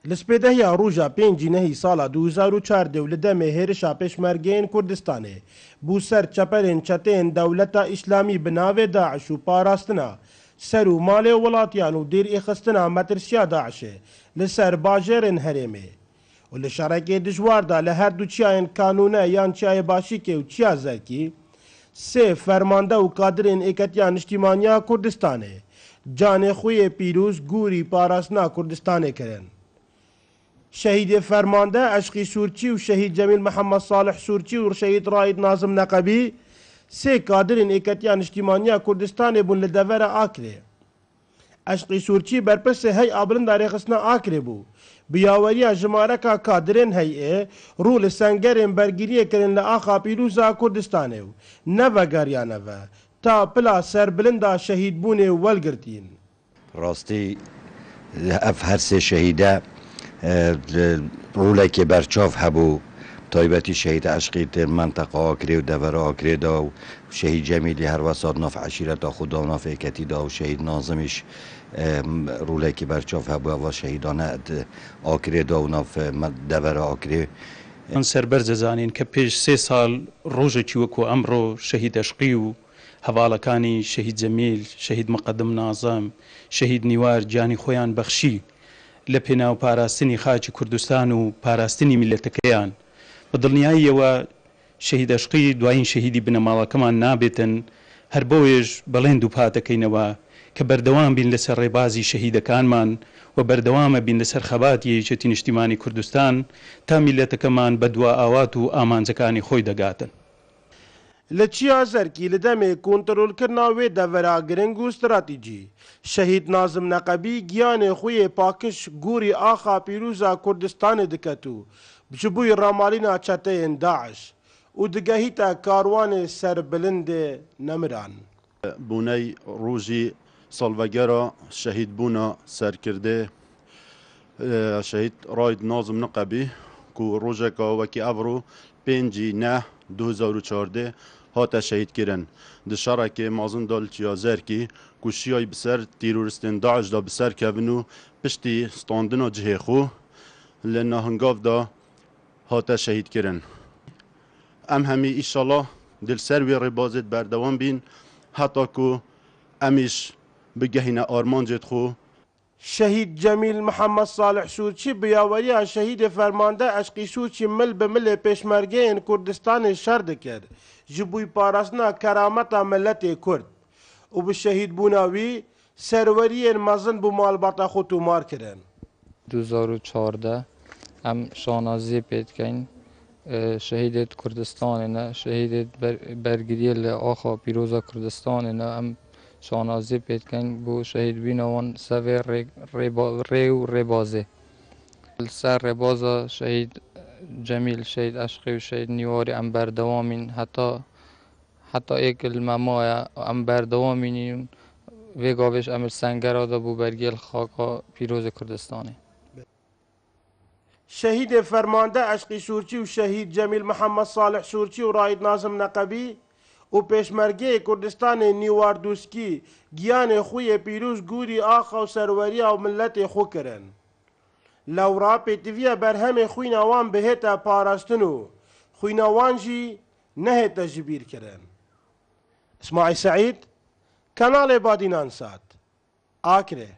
لسپێدەهیا ڕۆژە 5 نەهی ساڵا 2014 و لە دەمێ هێرشا پێشمەرگەیەن کوردستانê بوو سەر چەپەرên çeteyên dewleta îslamî bi navê Daeş û parastina ser û malê welatiyan û dêrîxistina metirsiya Daişê li ser bajêrên herêmê û li şerekê dijwar da li her du çiyayên kanûne yan çiyayê başîkê û çiya zerkî sê fermande û kadirên êketiya niştîmaniya Kurdistanê canê xwe yê pîrûz gûrî parastina Kurdistanê kirin. شهید فرمانده عشقی سورچی و شهید جمیل محمد صالح سورچی و شهید راید ناظم نقبی سه کادرین ایکتیان اجتماعی کردستان بون لدور آکرێ. عشقی سورچی برپس هی آبرن داری خسنا آکرێ بو. بیاوریا جمارکا کادرین هی رو لسنگرین برگیریه کرن لآخا پیروزا کردستانه و نوه گریانوه تا پلا سر بلندا شهیدبوونه ولگرتین. راستی اف هر سه شهیده رولێکی بەرچاو هەبوو تایبەتی شەهید عەشقی در منطقه ئاکرێ و دەڤەرە ئاکرێدا و شەهید جەمیلی هەروەسات ناف عەشیرەتا خودا و ناف ئێکەتیدا و شەهید نازمیش رولێکی بەرچاو هەبوو و شەهیدانە ئاکرێدا و ناف دەڤەرە ئاکرێ. من سەربەرز دەزانین کە پێش 3 ساڵ ڕۆژێکی وەکو ئەمڕۆ شەهید عەشقی و هەڤاڵەکانی شەهید جەمیل شەهید مقەدم نازم شەهید نیوار گیانی خۆیان بەخشی لە پێناو پاراستنی خاکی کوردستان و پاراستنی میلەتەکەیان بە دڵنیاییەوە شەهید عەشقی دوایین شەهیدی بنەماڵەکەمان نابێتن هەر بۆیەش بەڵێن دووپات دەکەینەوە کە بەردەوام بین لەسەر ڕێبازی شەهیدەکانمان و بەردەوامە بین لەسەر خەباتی یەکێتی نیشتیمانی کوردستان تا میلەتەکەمان بە دوا ئاوات و ئامانجەکانی خۆی دەگاتن. لە چیا زەرکی لە دەمێ کۆنترۆلکردنا وێ دەڤەرا گرنگ و استراتیجی شهید نازم نقبی گیانê xwe yê pakış gûrî axa pîrûza Kurdistanê diket û ji bûyî ramalîna çeteyên Daeş û digehîte karwanê serbilindê nemiran. Bûney rojî salvegera şehîdbûna serkirdê şehîd Raid Nazım Niqebî ku rojeka wekî ev ro 5 neh 2014 hate şehîdkirin. Di şerekê mezin da li çiya zerkî ku şiyayê bi ser teroristên Daeş da bi ser kevin û piştî standina cihê xwe li nahingav da hate şehîdkirin. Em hemî îşallah dil ser wê rêbazê berdewam bîn heta ku em îş bigehîne armancê xwe. شهید جمیل محمد صالح سورچی بیاوریا شهید فرمانده عشقی سورچی مل به مل پیشمرگین کردستان شر دکر جبوی پاراسنا کرامتا ملت کرد و به شهید بوناوی سروری مزن بو مالباتا خود مار کرن. 2014 هم شانازی پید کن شهید کردستان نه شهید برگیری لآخا پیروزا کردستان نه هم شانازی پید کن بو شهید بینوان سوی ری و ریبازه سر ریبازا شهید جمیل شهید عشقی و شهید نیواری ام بردوامین حتی ایک الممای ام بردوامین ویگاوش امر سنگرا دا بو برگیل خاکا پیروز کردستانی. شهید فرمانده عشقی سورچی و شهید جمیل محمد صالح سورچی و راید ناظم نقبی و پیشمرگه کردستان نیواردوسکی گیان خوی پیروز گوری آخا و سروریا و ملت خو کرن. لورا پیتویا برهم خوی نوان بهتا پاراستنو خوی نوان جی نهتا جبیر کرن. اسماعیل سعید کانال بادینان سات آکرێ.